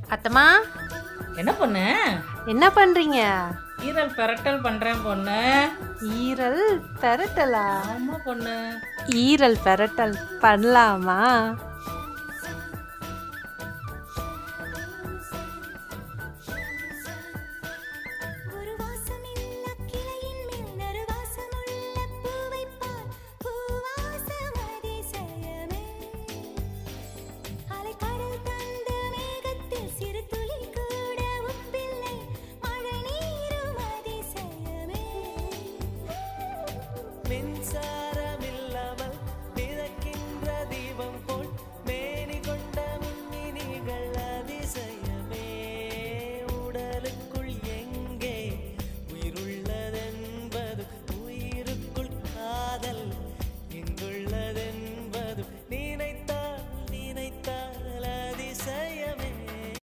அத்தம்மா, என்ன பொண்ணு? என்ன பண்றீங்க? ஈரல் பெரட்டல் பண்றேன் பொண்ணு. ஈரல் பெரட்டலா? ஆமா பொண்ணு. ஈரல் பெரட்டல் பண்ணலாமா?